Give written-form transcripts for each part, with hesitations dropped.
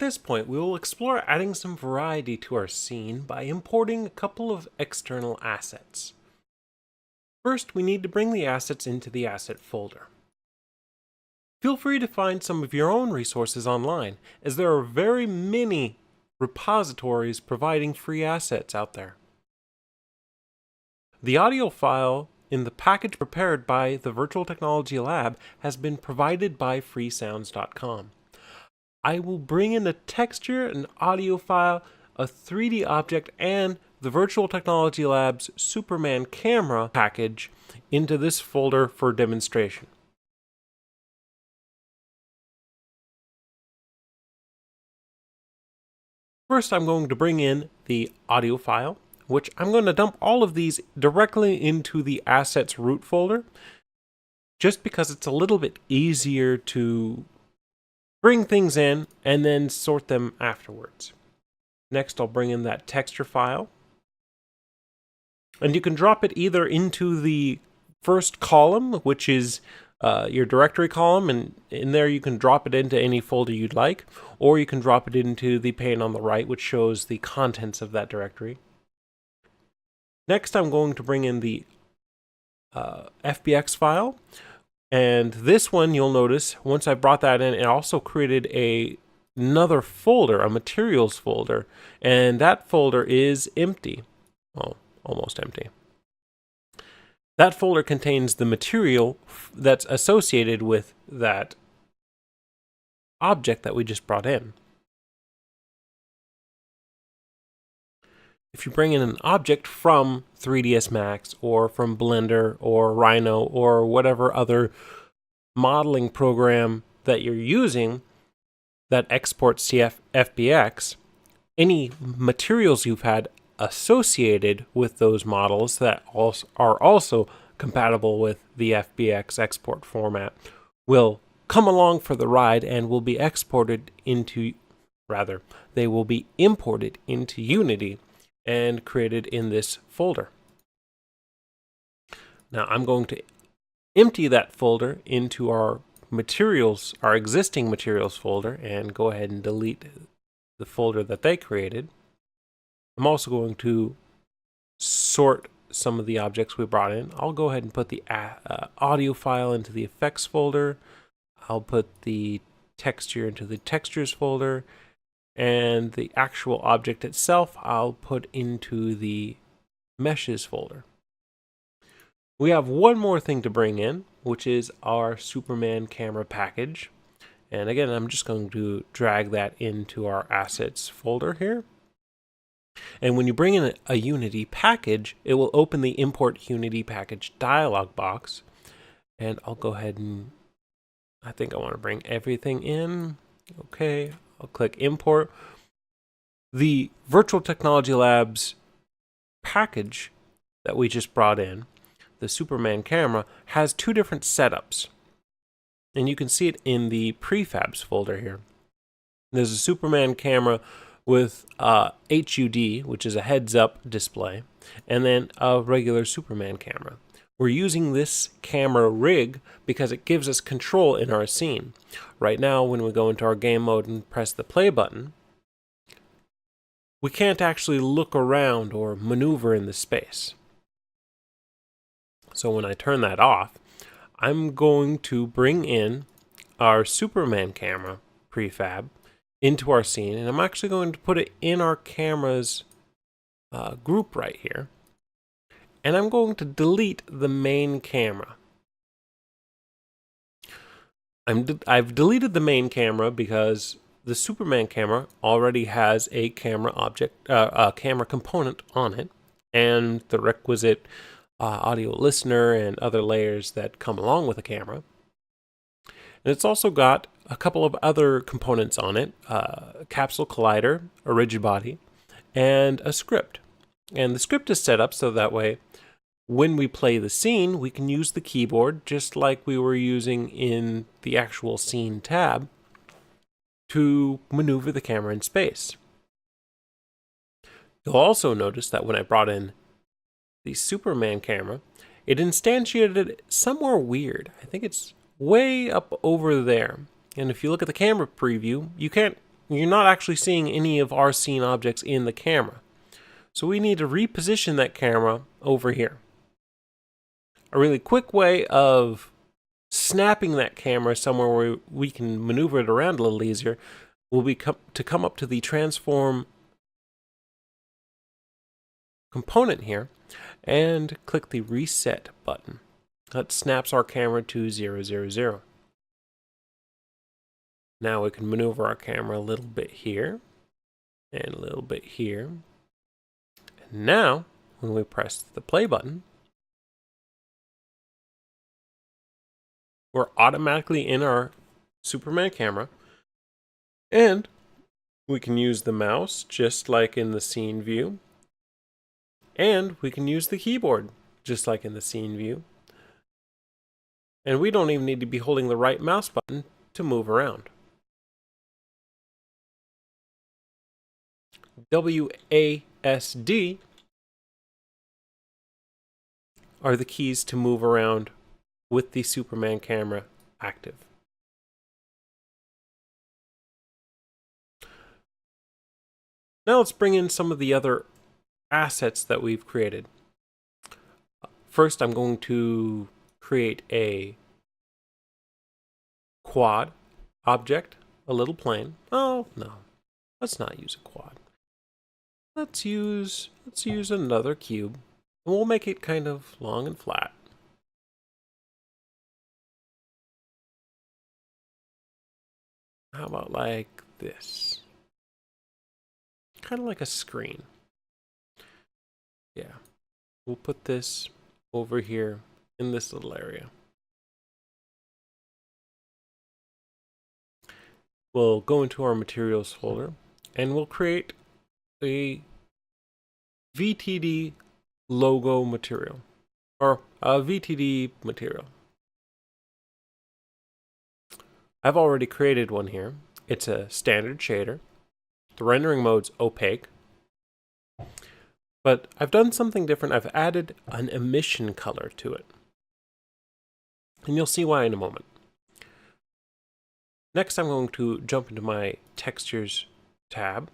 this point, we will explore adding some variety to our scene by importing a couple of external assets. First, we need to bring the assets into the asset folder. Feel free to find some of your own resources online, as there are very many repositories providing free assets out there. The audio file in the package prepared by the Virtual Technology Lab has been provided by freesounds.com. I will bring in a texture, an audio file, a 3D object, and the Virtual Technology Lab's Superman camera package into this folder for demonstration. First, I'm going to bring in the audio file, which I'm going to dump all of these directly into the assets root folder, just because it's a little bit easier to bring things in and then sort them afterwards. Next, I'll bring in that texture file. And you can drop it either into the first column, which is your directory column, and in there you can drop it into any folder you'd like, or you can drop it into the pane on the right, which shows the contents of that directory. Next, I'm going to bring in the Fbx file. And this one, you'll notice, once I brought that in, it also created another folder, a materials folder, and that folder is empty. Well, almost empty. That folder contains the material that's associated with that object that we just brought in. If you bring in an object from 3ds Max or from Blender or Rhino or whatever other modeling program that you're using that exports FBX, any materials you've had associated with those models that are also compatible with the FBX export format will come along for the ride and will be they will be imported into Unity and created in this folder. Now I'm going to empty that folder into our materials, our existing materials folder, and go ahead and delete the folder that they created. I'm also going to sort some of the objects we brought in. I'll go ahead and put the audio file into the effects folder. I'll put the texture into the textures folder, and the actual object itself I'll put into the meshes folder. We have one more thing to bring in, which is our Superman camera package. And again, I'm just going to drag that into our assets folder here. And when you bring in a Unity package, it will open the Import Unity Package dialog box. And I'll go ahead and, I think I want to bring everything in. Okay, I'll click Import. The Virtual Technology Labs package that we just brought in, the Superman camera, has two different setups. And you can see it in the prefabs folder here. There's a Superman camera with HUD, which is a heads-up display, and then a regular Superman camera. We're using this camera rig because it gives us control in our scene. Right now, when we go into our game mode and press the play button, we can't actually look around or maneuver in the space. So when I turn that off, I'm going to bring in our Superman camera prefab into our scene, and I'm actually going to put it in our camera's group right here. And I'm going to delete the main camera. I've deleted the main camera because the Superman camera already has a camera object, a camera component on it, and the requisite audio listener and other layers that come along with a camera. And it's also got a couple of other components on it, a capsule collider, a rigid body, and a script. And the script is set up so that way when we play the scene, we can use the keyboard just like we were using in the actual scene tab to maneuver the camera in space. You'll also notice that when I brought in the Superman camera, it instantiated it somewhere weird. I think it's way up over there. And if you look at the camera preview, you can't you're not actually seeing any of our scene objects in the camera. So we need to reposition that camera over here. A really quick way of snapping that camera somewhere where we can maneuver it around a little easier will be to come up to the transform component here and click the reset button. That snaps our camera to 0, 0, 0. Now we can maneuver our camera a little bit here and a little bit here. And now, when we press the play button, we're automatically in our Superman camera, and we can use the mouse just like in the scene view, and we can use the keyboard just like in the scene view, and we don't even need to be holding the right mouse button to move around. WASD are the keys to move around with the Superman camera active. Now let's bring in some of the other assets that we've created. First, I'm going to create a quad object, a little plane. Oh, no. Let's not use a quad. Let's use another cube, and we'll make it kind of long and flat. How about like this? Kind of like a screen. Yeah. We'll put this over here in this little area. We'll go into our materials folder and we'll create a VTD logo material, or a VTD material. I've already created one here. It's a standard shader. The rendering mode's opaque. But I've done something different. I've added an emission color to it. And you'll see why in a moment. Next, I'm going to jump into my Textures tab.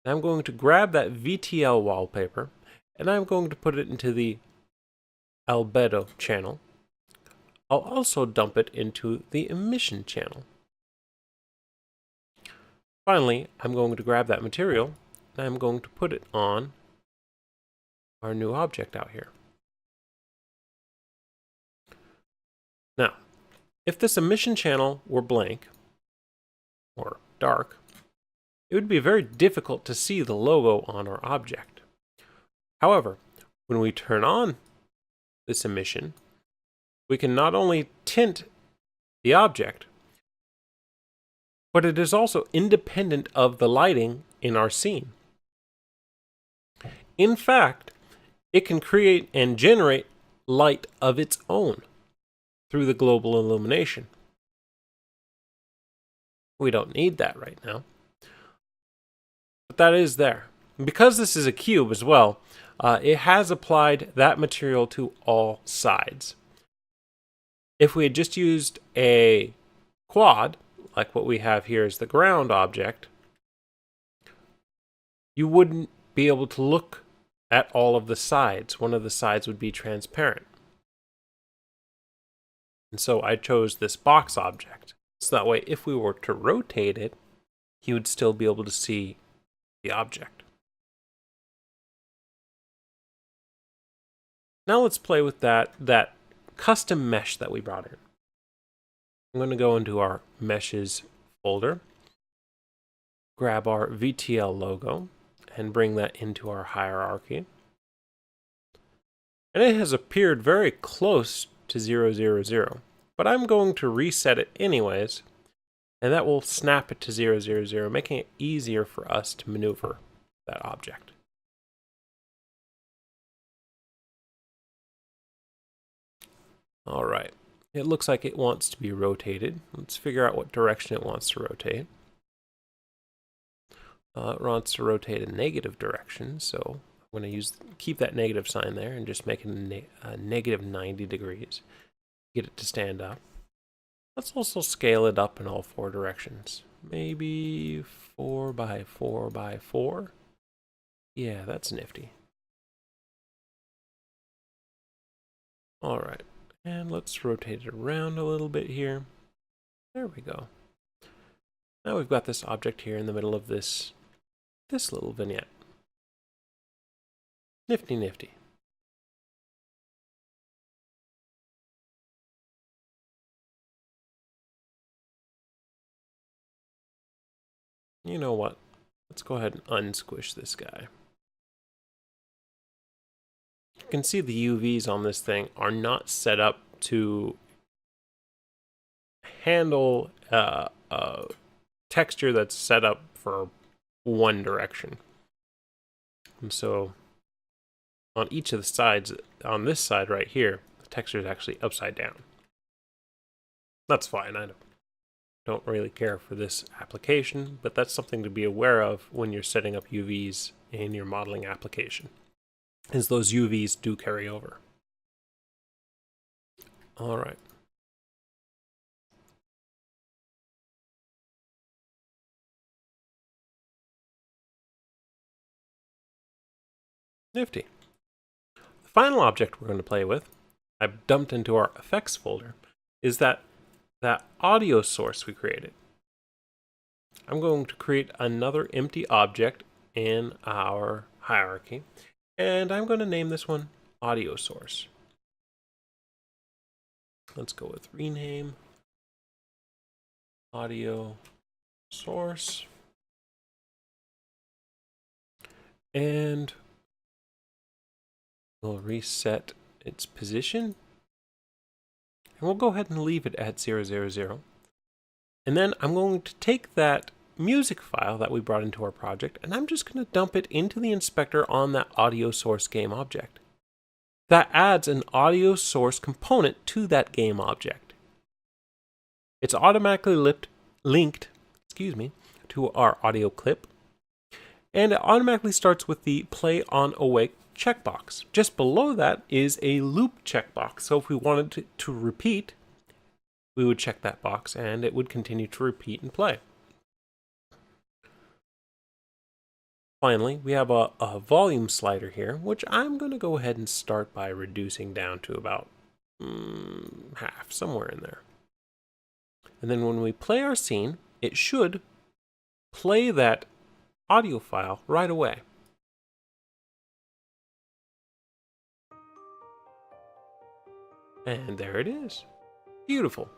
And I'm going to grab that VTL wallpaper, and I'm going to put it into the albedo channel. I'll also dump it into the emission channel. Finally, I'm going to grab that material, and I'm going to put it on our new object out here. Now, if this emission channel were blank, or dark, it would be very difficult to see the logo on our object. However, when we turn on this emission, we can not only tint the object, but it is also independent of the lighting in our scene. In fact, it can create and generate light of its own through the global illumination. We don't need that right now, but that is there. Because this is a cube as well, it has applied that material to all sides. If we had just used a quad, like what we have here is the ground object, you wouldn't be able to look at all of the sides. One of the sides would be transparent. And so I chose this box object. So that way, if we were to rotate it, you would still be able to see the object. Now let's play with that custom mesh that we brought in. I'm going to go into our meshes folder, grab our VTL logo, and bring that into our hierarchy. And it has appeared very close to 0, 0, 0, but I'm going to reset it anyways, and that will snap it to 0, 0, 0, making it easier for us to maneuver that object. All right, it looks like it wants to be rotated. Let's figure out what direction it wants to rotate. It wants to rotate a negative direction, so I'm going to keep that negative sign there and just make it negative 90 degrees. Get it to stand up. Let's also scale it up in all 4 directions. maybe 4 by 4 by 4. Yeah, that's nifty. All right, and let's rotate it around a little bit here. There we go. Now we've got this object here in the middle of this little vignette. Nifty, nifty. You know what? Let's go ahead and unsquish this guy. You can see the UVs on this thing are not set up to handle a texture that's set up for one direction. And so on each of the sides, on this side right here, the texture is actually upside down. That's fine, I don't really care for this application, but that's something to be aware of when you're setting up UVs in your modeling application, is those UVs do carry over. All right. Nifty. The final object we're going to play with, I've dumped into our effects folder, is that audio source we created. I'm going to create another empty object in our hierarchy, and I'm going to name this one audio source. Let's go with rename audio source. And we'll reset its position. And we'll go ahead and leave it at 0, 0, 0. And then I'm going to take that music file that we brought into our project, and I'm just going to dump it into the inspector on that audio source game object. That adds an audio source component to that game object. It's automatically linked to our audio clip, and it automatically starts with the play on awake checkbox. Just below that is a loop checkbox, so if we wanted to repeat, we would check that box and it would continue to repeat and play. Finally, we have a volume slider here, which I'm going to go ahead and start by reducing down to about half, somewhere in there. And then when we play our scene, it should play that audio file right away. And there it is. Beautiful.